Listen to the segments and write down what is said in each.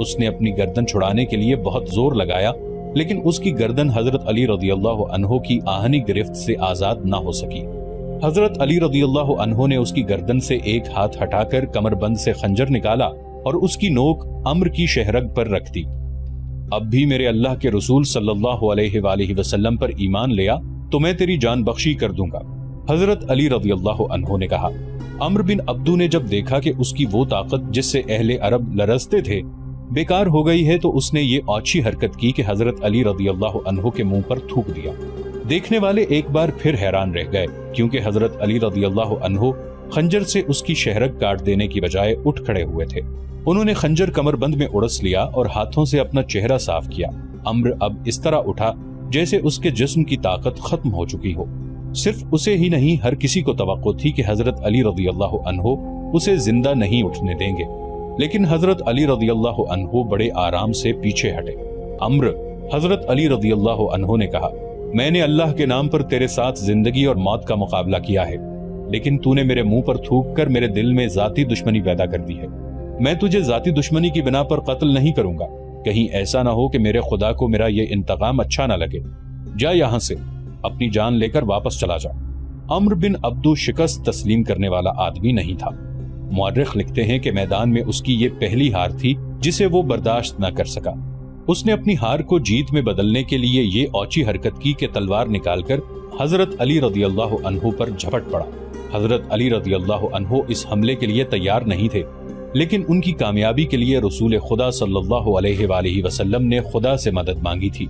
اس نے اپنی گردن چھڑانے کے لیے بہت زور لگایا، لیکن اس کی گردن حضرت علی رضی اللہ عنہ کی آہنی گرفت سے آزاد نہ ہو سکی۔ حضرت علی رضی اللہ عنہ نے اس کی گردن سے ایک ہاتھ ہٹا کر کمر بند سے خنجر نکالا اور اس کی نوک عمر کی شہرگ پر رکھ دی۔ اب بھی میرے اللہ کے رسول صلی اللہ علیہ وآلہ وسلم پر ایمان لیا تو میں تیری جان بخشی کر دوں گا، حضرت علی رضی اللہ عنہ نے کہا۔ عمر بن عبدو نے جب دیکھا کہ اس کی وہ طاقت جس سے اہل عرب لرزتے تھے بیکار ہو گئی ہے تو اس نے یہ اوچھی حرکت کی کہ حضرت علی رضی اللہ عنہ کے منہ پر تھوک دیا۔ دیکھنے والے ایک بار پھر حیران رہ گئے، کیونکہ حضرت علی رضی اللہ عنہ خنجر سے اس کی شہرگ کاٹ دینے کی بجائے اٹھ کھڑے ہوئے تھے۔ انہوں نے خنجر کمر بند میں اڑس لیا اور ہاتھوں سے اپنا چہرہ صاف کیا۔ عمر اب اس طرح اٹھا جیسے اس کے جسم کی طاقت ختم ہو چکی ہو۔ صرف اسے ہی نہیں، ہر کسی کو توقع تھی کہ حضرت علی رضی اللہ عنہ اسے زندہ نہیں اٹھنے دیں گے، لیکن حضرت علی رضی اللہ عنہ بڑے آرام سے پیچھے ہٹے۔ عمر، حضرت علی رضی اللہ عنہ نے کہا، میں نے اللہ کے نام پر تیرے ساتھ زندگی اور موت کا مقابلہ کیا ہے، لیکن تو نے میرے منہ پر تھوک کر میرے دل میں ذاتی دشمنی پیدا کر دی ہے۔ میں تجھے ذاتی دشمنی کی بنا پر قتل نہیں کروں گا، کہیں ایسا نہ ہو کہ میرے خدا کو میرا یہ انتقام اچھا نہ لگے۔ جا یہاں سے، اپنی جان لے کر واپس چلا جا۔ عمر بن عبدو شکست تسلیم کرنے والا آدمی نہیں تھا۔ مورخ لکھتے ہیں کہ میدان میں اس کی یہ پہلی ہار تھی جسے وہ برداشت نہ کر سکا۔ اس نے اپنی ہار کو جیت میں بدلنے کے لیے یہ اوچی حرکت کی کہ تلوار نکال کر حضرت علی رضی اللہ عنہ پر جھپٹ پڑا۔ حضرت علی رضی اللہ عنہ اس حملے کے لیے تیار نہیں تھے، لیکن ان کی کامیابی کے لیے رسول خدا صلی اللہ علیہ وآلہ وسلم نے خدا سے مدد مانگی تھی۔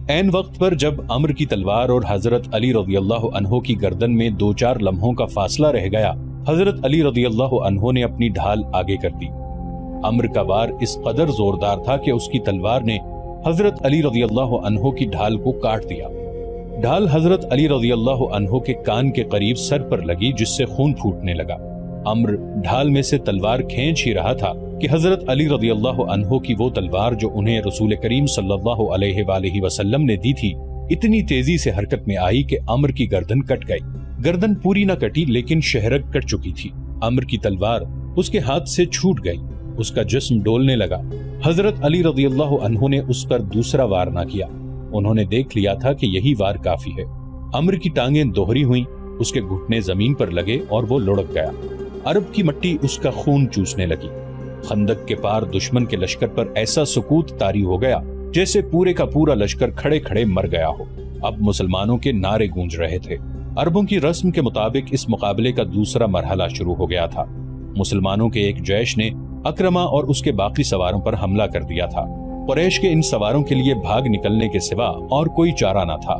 عین وقت پر جب عمر کی تلوار اور حضرت علی رضی اللہ عنہ کی گردن میں 2-4 لمحوں کا فاصلہ رہ گیا، حضرت علی رضی اللہ عنہ نے اپنی ڈھال آگے کر دی۔ عمر کا وار اس قدر زوردار تھا کہ اس کی تلوار نے حضرت علی رضی اللہ عنہ کی ڈھال کو کاٹ دیا۔ ڈھال حضرت علی رضی اللہ عنہ کے کان کے قریب سر پر لگی، جس سے خون پھوٹنے لگا۔ عمر ڈھال میں سے تلوار کھینچ ہی رہا تھا کہ حضرت علی رضی اللہ عنہ کی وہ تلوار جو انہیں رسول کریم صلی اللہ علیہ وآلہ وسلم نے دی تھی اتنی تیزی سے حرکت میں آئی کہ عمر کی گردن کٹ گئی۔ گردن پوری نہ کٹی، لیکن شہرگ کٹ چکی تھی۔ عمر کی تلوار اس کے ہاتھ سے چھوٹ گئی، اس کا جسم ڈولنے لگا۔ حضرت علی رضی اللہ عنہ نے اس پر دوسرا وار نہ کیا۔ انہوں نے دیکھ لیا تھا کہ یہی وار کافی ہے۔ عمر کی ٹانگیں دوہری ہوئیں، اس کے گھٹنے زمین پر لگے اور وہ لڑک گیا۔ عرب کی مٹی اس کا خون چوسنے لگی۔ خندق کے پار دشمن کے لشکر پر ایسا سکوت طاری ہو گیا جیسے پورے کا پورا لشکر کھڑے کھڑے مر گیا ہو۔ اب مسلمانوں کے نعرے گونج رہے تھے۔ عربوں کی رسم کے مطابق اس مقابلے کا دوسرا مرحلہ شروع ہو گیا تھا۔ مسلمانوں کے ایک جیش نے اکرمہ اور اس کے باقی سواروں پر حملہ کر دیا تھا۔ قریش کے ان سواروں کے لیے بھاگ نکلنے کے سوا اور کوئی چارہ نہ تھا۔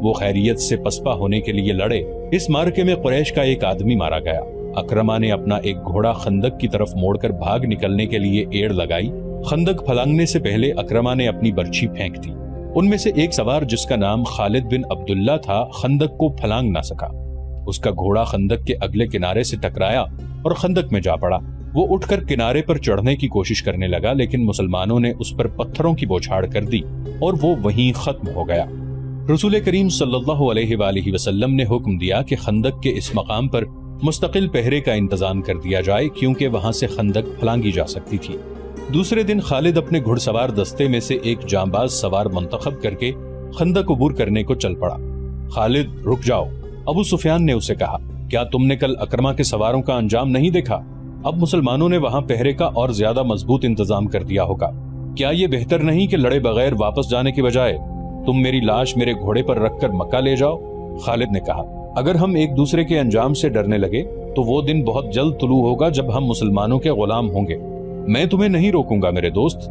وہ خیریت سے پسپا ہونے کے لیے لڑے۔ اس معرکے میں قریش کا ایک آدمی مارا گیا۔ اکرمہ نے اپنا ایک گھوڑا خندق کی طرف موڑ کر بھاگ نکلنے کے لیے ایڑ لگائی۔ خندق پھلانگنے سے پہلے اکرمہ نے اپنی برچھی پھینک دی۔ ان میں سے ایک سوار جس کا نام خالد بن عبداللہ تھا خندق کو پھلانگ نہ سکا۔ اس کا گھوڑا خندق کے اگلے کنارے سے ٹکرایا اور خندق میں جا پڑا۔ وہ اٹھ کر کنارے پر چڑھنے کی کوشش کرنے لگا، لیکن مسلمانوں نے اس پر پتھروں کی بوچھاڑ کر دی اور وہ وہیں ختم ہو گیا۔ رسول کریم صلی اللہ علیہ وآلہ وسلم نے حکم دیا کہ خندق کے اس مقام پر مستقل پہرے کا انتظام کر دیا جائے، کیونکہ وہاں سے خندق پھلانگی جا سکتی تھی۔ دوسرے دن خالد اپنے گھڑ سوار دستے میں سے ایک جانباز سوار منتخب کر کے خندق عبور کرنے کو چل پڑا۔ خالد، رک جاؤ، ابو سفیان نے اسے کہا، کیا تم نے کل اکرمہ کے سواروں کا انجام نہیں دیکھا؟ اب مسلمانوں نے وہاں پہرے کا اور زیادہ مضبوط انتظام کر دیا ہوگا۔ کیا یہ بہتر نہیں کہ لڑے بغیر واپس جانے کے بجائے تم میری لاش میرے گھوڑے پر رکھ کر مکہ لے جاؤ؟ خالد نے کہا، اگر ہم ایک دوسرے کے انجام سے ڈرنے لگے تو وہ دن بہت جلد طلوع ہوگا جب ہم مسلمانوں کے غلام ہوں گے۔ میں تمہیں نہیں روکوں گا میرے دوست،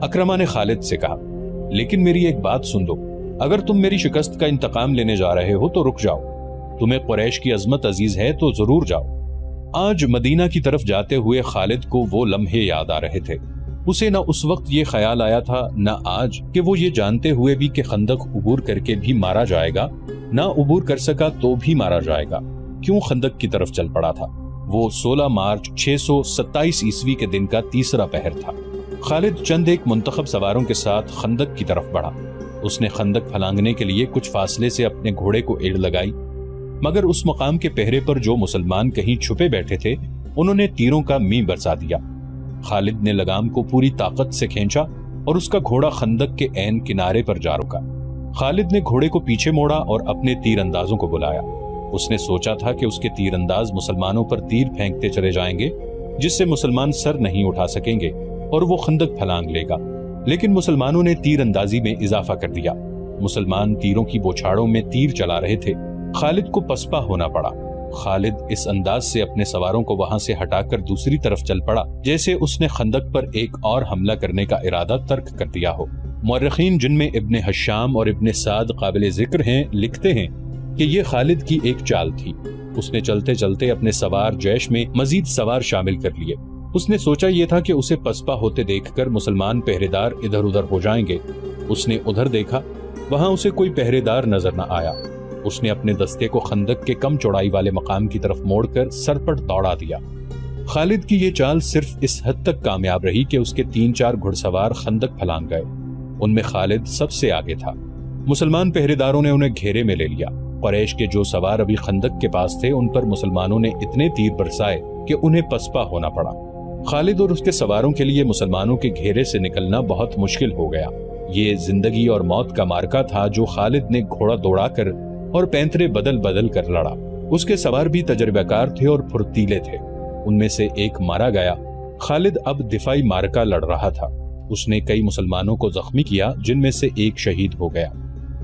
اکرمہ نے خالد سے کہا، لیکن میری ایک بات سن لو، اگر تم میری شکست کا انتقام لینے جا رہے ہو تو رک جاؤ۔ تمہیں قریش کی عظمت عزیز ہے تو ضرور جاؤ۔ آج مدینہ کی طرف جاتے ہوئے خالد کو وہ لمحے یاد آ رہے تھے۔ اسے نہ اس وقت یہ خیال آیا تھا نہ آج کہ وہ یہ جانتے ہوئے بھی کہ خندق عبور کر کے بھی مارا جائے گا، نہ عبور کر سکا تو بھی مارا جائے گا، کیوں خندق کی طرف چل پڑا تھا۔ وہ 16 مارچ 627 عیسوی کے دن کا تیسرا پہر تھا۔ خالد چند ایک منتخب سواروں کے ساتھ خندق کی طرف بڑھا۔ اس نے خندق پھلانگنے کے لیے کچھ فاصلے سے اپنے گھوڑے کو ایڑ لگائی، مگر اس مقام کے پہرے پر جو مسلمان کہیں چھپے بیٹھے تھے انہوں نے تیروں کا می برسا دیا۔ خالد نے لگام کو پوری طاقت سے کھینچا اور اس کا گھوڑا خندق کے عین کنارے پر جا رکا۔ خالد نے گھوڑے کو پیچھے موڑا اور اپنے تیر اندازوں کو بلایا۔ اس نے سوچا تھا کہ اس کے تیر انداز مسلمانوں پر تیر پھینکتے چلے جائیں گے جس سے مسلمان سر نہیں اٹھا سکیں گے اور وہ خندق پھلانگ لے گا، لیکن مسلمانوں نے تیر اندازی میں اضافہ کر دیا۔ مسلمان تیروں کی بوچھاڑوں میں تیر چلا رہے تھے۔ خالد کو پسپا ہونا پڑا۔ خالد اس انداز سے اپنے سواروں کو وہاں سے ہٹا کر دوسری طرف چل پڑا جیسے اس نے خندق پر ایک اور حملہ کرنے کا ارادہ ترک کر دیا ہو۔ مورخین جن میں ابن حشام اور ابن سعد قابل ذکر ہیں لکھتے ہیں کہ یہ خالد کی ایک چال تھی۔ اس نے چلتے چلتے اپنے سوار جیش میں مزید سوار شامل کر لیے۔ اس نے سوچا یہ تھا کہ اسے پسپا ہوتے دیکھ کر مسلمان پہرے دار ادھر ادھر ہو جائیں گے۔ اس نے ادھر دیکھا، وہاں اسے کوئی پہرے دار نظر نہ آیا۔ اس نے اپنے دستے کو خندق کے کم چوڑائی والے مقام کی طرف موڑ کر سرپٹ دوڑا دیا۔ خالد کی یہ چال صرف اس حد تک کامیاب رہی کہ اس کے 3-4 گھڑ سوار خندق پھلانگ گئے۔ ان میں خالد سب سے آگے تھا۔ مسلمان پہرے داروں نے انہیں گھیرے میں لے لیا۔ قریش کے جو سوار ابھی خندق کے پاس تھے ان پر مسلمانوں نے اتنے تیر برسائے کہ انہیں پسپا ہونا پڑا۔ خالد اور اس کے سواروں کے لیے مسلمانوں کے گھیرے سے نکلنا بہت مشکل ہو گیا۔ یہ زندگی اور موت کا مارکا تھا جو خالد نے گھوڑا دوڑا کر اور پینترے بدل بدل کر لڑا۔ اس کے سوار بھی تجربہ کار تھے اور پھرتیلے تھے۔ ان میں سے ایک مارا گیا۔ خالد اب دفاعی مارکا لڑ رہا تھا۔ اس نے کئی مسلمانوں کو زخمی کیا جن میں سے ایک شہید ہو گیا۔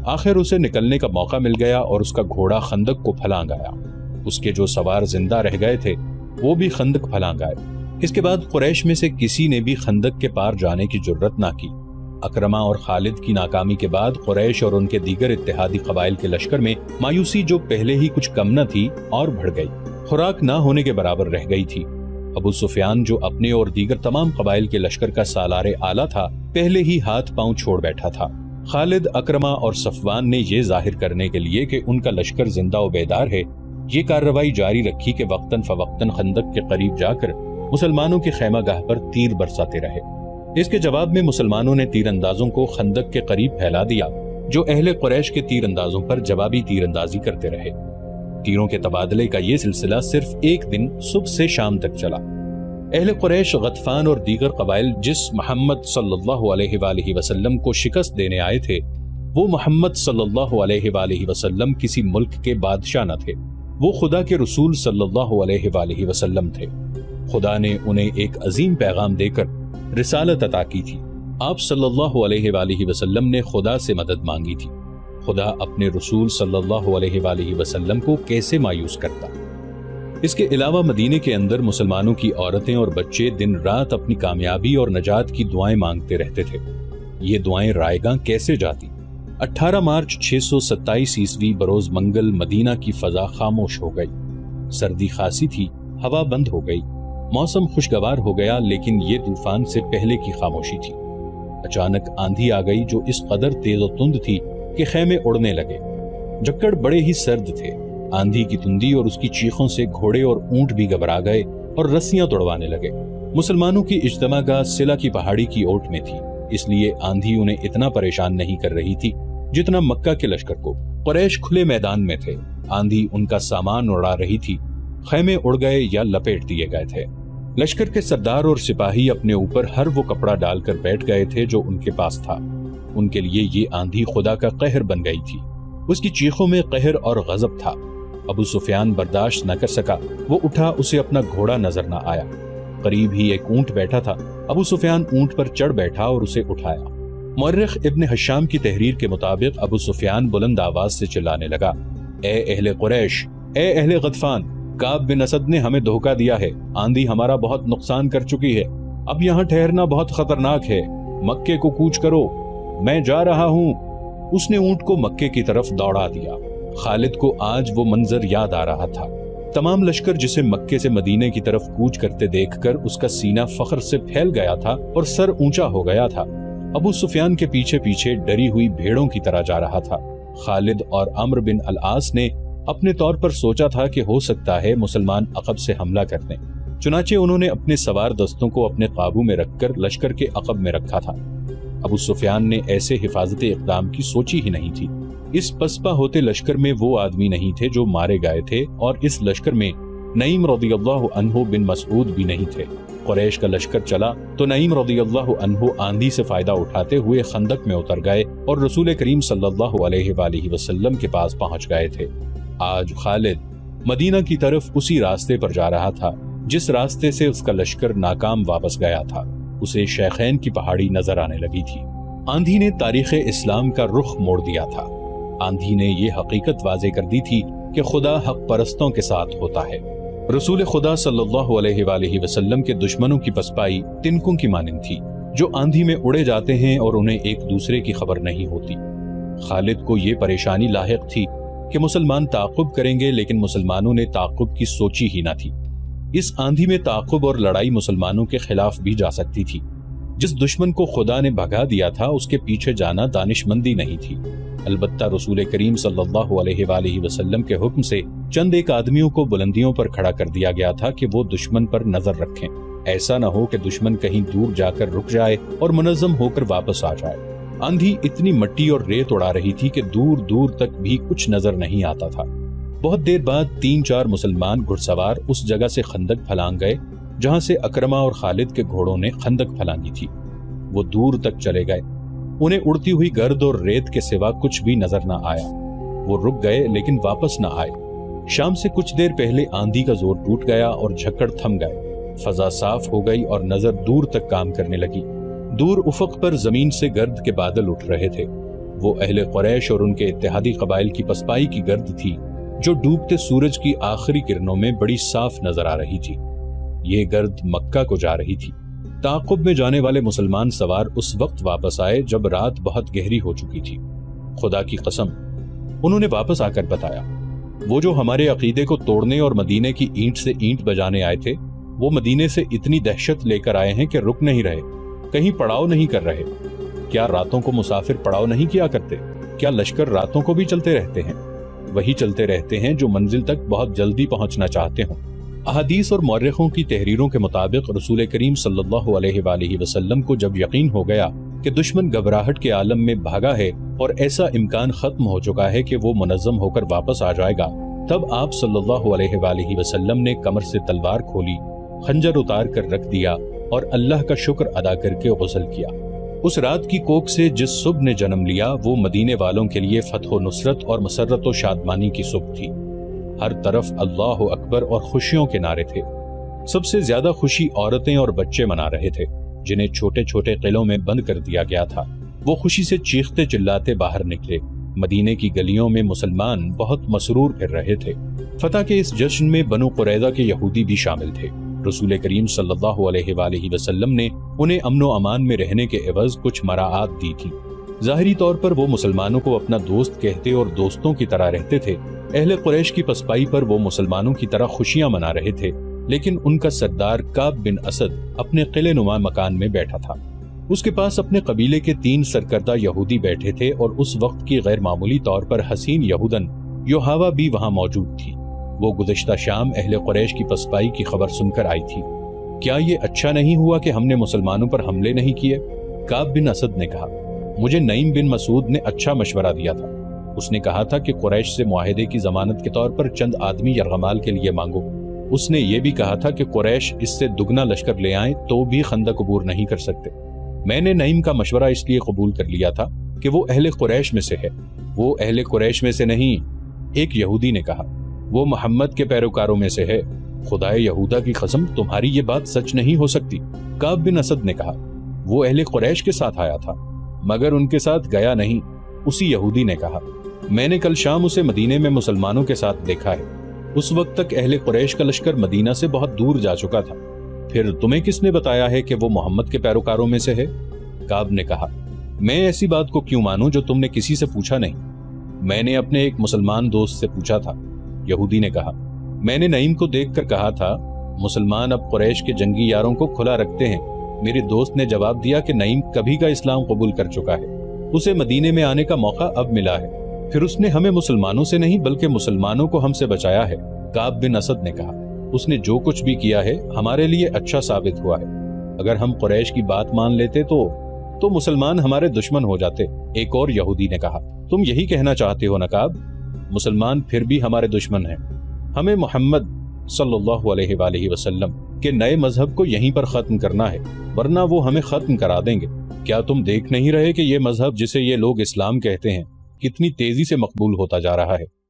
آخر اسے نکلنے کا موقع مل گیا اور اس کا گھوڑا خندق کو پھلانگ آیا۔ اس کے جو سوار زندہ رہ گئے تھے وہ بھی خندق پھلانگ آئے۔ اس کے بعد قریش میں سے کسی نے بھی خندق کے پار جانے کی جرت نہ کی۔ اکرمہ اور خالد کی ناکامی کے بعد قریش اور ان کے دیگر اتحادی قبائل کے لشکر میں مایوسی جو پہلے ہی کچھ کم نہ تھی اور بڑھ گئی، خوراک نہ ہونے کے برابر رہ گئی تھی۔ ابو سفیان جو اپنے اور دیگر تمام قبائل کے لشکر کا سالار اعلیٰ تھا، پہلے ہی ہاتھ پاؤں چھوڑ بیٹھا تھا۔ خالد، اکرمہ اور صفوان نے یہ ظاہر کرنے کے لیے کہ ان کا لشکر زندہ و بیدار ہے، یہ کارروائی جاری رکھی کہ وقتاً فوقتاً خندق کے قریب جا کر مسلمانوں کے خیمہ گاہ پر تیر برساتے رہے۔ اس کے جواب میں مسلمانوں نے تیر اندازوں کو خندق کے قریب پھیلا دیا جو اہل قریش کے تیر اندازوں پر جوابی تیر اندازی کرتے رہے۔ تیروں کے تبادلے کا یہ سلسلہ صرف ایک دن صبح سے شام تک چلا۔ اہل قریش، غطفان اور دیگر قبائل جس محمد صلی اللہ علیہ وآلہ وسلم کو شکست دینے آئے تھے، وہ محمد صلی اللہ علیہ وآلہ وسلم کسی ملک کے بادشاہ نہ تھے، وہ خدا کے رسول صلی اللہ علیہ وآلہ وسلم تھے۔ خدا نے انہیں ایک عظیم پیغام دے کر رسالت عطا کی تھی۔ آپ صلی اللہ علیہ وآلہ وسلم نے خدا سے مدد مانگی تھی۔ خدا اپنے رسول صلی اللہ علیہ وآلہ وسلم کو کیسے مایوس کرتا؟ اس کے علاوہ مدینے کے اندر مسلمانوں کی عورتیں اور بچے دن رات اپنی کامیابی اور نجات کی دعائیں مانگتے رہتے تھے۔ یہ دعائیں رائے گاں کیسے جاتی؟ 18 مارچ 627 عیسوی بروز منگل مدینہ کی فضا خاموش ہو گئی۔ سردی خاصی تھی، ہوا بند ہو گئی، موسم خوشگوار ہو گیا، لیکن یہ طوفان سے پہلے کی خاموشی تھی۔ اچانک آندھی آ گئی جو اس قدر تیز و تند تھی کہ خیمے اڑنے لگے۔ جکڑ بڑے ہی سرد تھے۔ آندھی کی تندی اور اس کی چیخوں سے گھوڑے اور اونٹ بھی گھبرا گئے اور رسیاں توڑوانے لگے۔ مسلمانوں کی اجتماع گاہ سلا کی پہاڑی کی اوٹ میں تھی، اس لیے آندھی انہیں اتنا پریشان نہیں کر رہی تھی جتنا مکہ کے لشکر کو۔ قریش کھلے میدان میں تھے، آندھی ان کا سامان اڑا رہی تھی، خیمے اڑ گئے یا لپیٹ دیے گئے تھے۔ لشکر کے سردار اور سپاہی اپنے اوپر ہر وہ کپڑا ڈال کر بیٹھ گئے تھے جو ان کے پاس تھا۔ ان کے لیے یہ آندھی خدا کا قہر بن گئی تھی۔ اس کی چیخوں میں قہر اور غضب تھا۔ ابو سفیان برداشت نہ کر سکا، وہ اٹھا، اسے اپنا گھوڑا نظر نہ آیا۔ قریب ہی ایک اونٹ بیٹھا تھا، ابو سفیان اونٹ پر چڑھ بیٹھا اور اسے اٹھایا۔ مورخ ابن حشام کی تحریر کے مطابق ابو سفیان بلند آواز سے چلانے لگا، اے اہل قریش، اے اہل غطفان، کعب بن اسد نے ہمیں دھوکہ دیا ہے، آندھی ہمارا بہت نقصان کر چکی ہے، اب یہاں ٹھہرنا بہت خطرناک ہے، مکے کو کوچ کرو، میں جا رہا ہوں۔ اس نے اونٹ کو مکے کی طرف دوڑا دیا۔ خالد کو آج وہ منظر یاد آ رہا تھا۔ تمام لشکر جسے مکے سے مدینے کی طرف کوچ کرتے دیکھ کر اس کا سینہ فخر سے پھیل گیا تھا اور سر اونچا ہو گیا تھا۔ ابو سفیان کے پیچھے پیچھے ڈری ہوئی بھیڑوں کی طرح جا رہا تھا۔ خالد اور عمرو بن العاص نے اپنے طور پر سوچا تھا کہ ہو سکتا ہے مسلمان عقب سے حملہ کر دیں، چنانچہ انہوں نے اپنے سوار دستوں کو اپنے قابو میں رکھ کر لشکر کے عقب میں رکھا تھا۔ ابو سفیان نے ایسے حفاظتی اقدام کی سوچی ہی نہیں تھی۔ اس پسپا ہوتے لشکر میں وہ آدمی نہیں تھے جو مارے گئے تھے، اور اس لشکر میں نعیم رضی اللہ عنہ بن مسعود بھی نہیں تھے۔ قریش کا لشکر چلا تو نعیم رضی اللہ عنہ آندھی سے فائدہ اٹھاتے ہوئے خندق میں اتر گئے اور رسول کریم صلی اللہ علیہ وآلہ وسلم کے پاس پہنچ گئے تھے۔ آج خالد مدینہ کی طرف اسی راستے پر جا رہا تھا جس راستے سے اس کا لشکر ناکام واپس گیا تھا۔ اسے شیخین کی پہاڑی نظر آنے لگی تھی۔ آندھی نے تاریخ اسلام کا رخ موڑ دیا تھا۔ آندھی نے یہ حقیقت واضح کر دی تھی کہ خدا حق پرستوں کے ساتھ ہوتا ہے۔ رسول خدا صلی اللہ علیہ وآلہ وسلم کے دشمنوں کی پسپائی تنکوں کی مانند تھی جو آندھی میں اڑے جاتے ہیں اور انہیں ایک دوسرے کی خبر نہیں ہوتی۔ خالد کو یہ پریشانی لاحق تھی کہ مسلمان تعاقب کریں گے، لیکن مسلمانوں نے تعاقب کی سوچی ہی نہ تھی۔ اس آندھی میں تعاقب اور لڑائی مسلمانوں کے خلاف بھی جا سکتی تھی۔ جس دشمن کو خدا نے بھگا دیا تھا اس کے پیچھے جانا دانش مندی نہیں تھی۔ البتہ رسول کریم صلی اللہ علیہ وآلہ وسلم کے حکم سے چند ایک آدمیوں کو بلندیوں پر کھڑا کر دیا گیا تھا کہ وہ دشمن پر نظر رکھیں، ایسا نہ ہو کہ دشمن کہیں دور جا کر رک جائے اور منظم ہو کر واپس آ جائے۔ آندھی اتنی مٹی اور ریت اڑا رہی تھی کہ دور دور تک بھی کچھ نظر نہیں آتا تھا۔ بہت دیر بعد 3-4 مسلمان گھڑ سوار اس جگہ سے خندق پھلانگ گئے جہاں سے اکرمہ اور خالد کے گھوڑوں نے خندق پھلانگی تھی۔ وہ دور تک چلے گئے، انہیں اڑتی ہوئی گرد اور ریت کے سوا کچھ بھی نظر نہ آیا۔ وہ رک گئے لیکن واپس نہ آئے۔ شام سے کچھ دیر پہلے آندھی کا زور ٹوٹ گیا اور جھکڑ تھم گئے۔ فضا صاف ہو گئی اور نظر دور تک کام کرنے لگی۔ دور افق پر زمین سے گرد کے بادل اٹھ رہے تھے۔ وہ اہل قریش اور ان کے اتحادی قبائل کی پسپائی کی گرد تھی جو ڈوبتے سورج کی آخری کرنوں میں بڑی صاف نظر آ رہی تھی۔ یہ گرد مکہ کو جا رہی تھی۔ تعاقب میں جانے والے مسلمان سوار اس وقت واپس آئے جب رات بہت گہری ہو چکی تھی۔ خدا کی قسم، انہوں نے واپس آ کر بتایا، وہ جو ہمارے عقیدے کو توڑنے اور مدینے کی اینٹ سے اینٹ بجانے آئے تھے، وہ مدینے سے اتنی دہشت لے کر آئے ہیں کہ رک نہیں رہے، کہیں پڑاؤ نہیں کر رہے۔ کیا راتوں کو مسافر پڑاؤ نہیں کیا کرتے؟ کیا لشکر راتوں کو بھی چلتے رہتے ہیں؟ وہی چلتے رہتے ہیں جو منزل تک بہت جلدی پہنچنا چاہتے ہوں۔ احادیث اور مورخوں کی تحریروں کے مطابق رسول کریم صلی اللہ علیہ وآلہ وسلم کو جب یقین ہو گیا کہ دشمن گھبراہٹ کے عالم میں بھاگا ہے اور ایسا امکان ختم ہو چکا ہے کہ وہ منظم ہو کر واپس آ جائے گا، تب آپ صلی اللہ علیہ وآلہ وسلم نے کمر سے تلوار کھولی، خنجر اتار کر رکھ دیا اور اللہ کا شکر ادا کر کے غسل کیا۔ اس رات کی کوک سے جس صبح نے جنم لیا وہ مدینے والوں کے لیے فتح و نصرت اور مسرت و شادمانی کی صبح تھی۔ ہر طرف اللہ اکبر اور خوشیوں کے نعرے تھے۔ سب سے زیادہ خوشی عورتیں اور بچے منا رہے تھے جنہیں چھوٹے چھوٹے قلعوں میں بند کر دیا گیا تھا۔ وہ خوشی سے چیختے چلاتے باہر نکلے۔ مدینے کی گلیوں میں مسلمان بہت مسرور پھر رہے تھے۔ فتح کے اس جشن میں بنو قریظہ کے یہودی بھی شامل تھے۔ رسول کریم صلی اللہ علیہ وآلہ وسلم نے انہیں امن و امان میں رہنے کے عوض کچھ مراعات دی تھی۔ ظاہری طور پر وہ مسلمانوں کو اپنا دوست کہتے اور دوستوں کی طرح رہتے تھے۔ اہل قریش کی پسپائی پر وہ مسلمانوں کی طرح خوشیاں منا رہے تھے، لیکن ان کا سردار کعب بن اسد اپنے قلعے نما مکان میں بیٹھا تھا۔ اس کے پاس اپنے قبیلے کے 3 سرکردہ یہودی بیٹھے تھے اور اس وقت کی غیر معمولی طور پر حسین یہودن یوحاوا بھی وہاں موجود تھی۔ وہ گزشتہ شام اہل قریش کی پسپائی کی خبر سن کر آئی تھی۔ کیا یہ اچھا نہیں ہوا کہ ہم نے مسلمانوں پر حملے نہیں کیے؟ کعب بن اسد نے کہا، مجھے نعیم بن مسعود نے اچھا مشورہ دیا تھا۔ اس نے کہا تھا کہ قریش سے معاہدے کی ضمانت کے طور پر چند آدمی یرغمال کے لیے مانگو۔ اس نے یہ بھی کہا تھا کہ قریش اس سے دگنا لشکر لے آئیں تو بھی خندق عبور نہیں کر سکتے۔ میں نے نعیم کا مشورہ اس لیے قبول کر لیا تھا کہ وہ اہل قریش میں سے ہے۔ وہ اہل قریش میں سے نہیں، ایک یہودی نے کہا، وہ محمد کے پیروکاروں میں سے ہے۔ خدائے یہودا کی قسم، تمہاری یہ بات سچ نہیں ہو سکتی۔ کعب بن اسد نے کہا، وہ اہل قریش کے ساتھ آیا تھا مگر ان کے ساتھ گیا نہیں۔ اسی یہودی نے کہا، میں نے کل شام اسے مدینے میں مسلمانوں کے ساتھ دیکھا ہے۔ اس وقت تک اہل قریش کا لشکر مدینہ سے بہت دور جا چکا تھا۔ پھر تمہیں کس نے بتایا ہے کہ وہ محمد کے پیروکاروں میں سے ہے؟ کعب نے کہا، میں ایسی بات کو کیوں مانوں جو تم نے کسی سے پوچھا نہیں؟ میں نے اپنے ایک مسلمان دوست سے پوچھا تھا۔ یہودی نے کہا، میں نے نعیم کو دیکھ کر کہا تھا مسلمان اب قریش کے جنگی یاروں کو کھلا رکھتے ہیں۔ میرے دوست نے جواب دیا کہ نعیم کبھی کا اسلام قبول کر چکا ہے، اسے مدینے میں آنے کا موقع اب ملا ہے۔ پھر اس نے ہمیں مسلمانوں سے نہیں بلکہ مسلمانوں کو ہم سے بچایا ہے۔ کعب بن اسد نے کہا، اس نے جو کچھ بھی کیا ہے ہمارے لیے اچھا ثابت ہوا ہے۔ اگر ہم قریش کی بات مان لیتے تو مسلمان ہمارے دشمن ہو جاتے۔ ایک اور یہودی نے کہا، تم یہی کہنا چاہتے ہو نا کعب؟ مسلمان پھر بھی ہمارے دشمن ہیں۔ ہمیں محمد صلی اللہ علیہ وآلہ وسلم کہ نئے مذہب کو یہیں پر ختم کرنا ہے ورنہ وہ ہمیں ختم کرا دیں گے۔ کیا تم دیکھ نہیں رہے کہ یہ مذہب جسے یہ لوگ اسلام کہتے ہیں کتنی تیزی سے مقبول ہوتا جا رہا ہے؟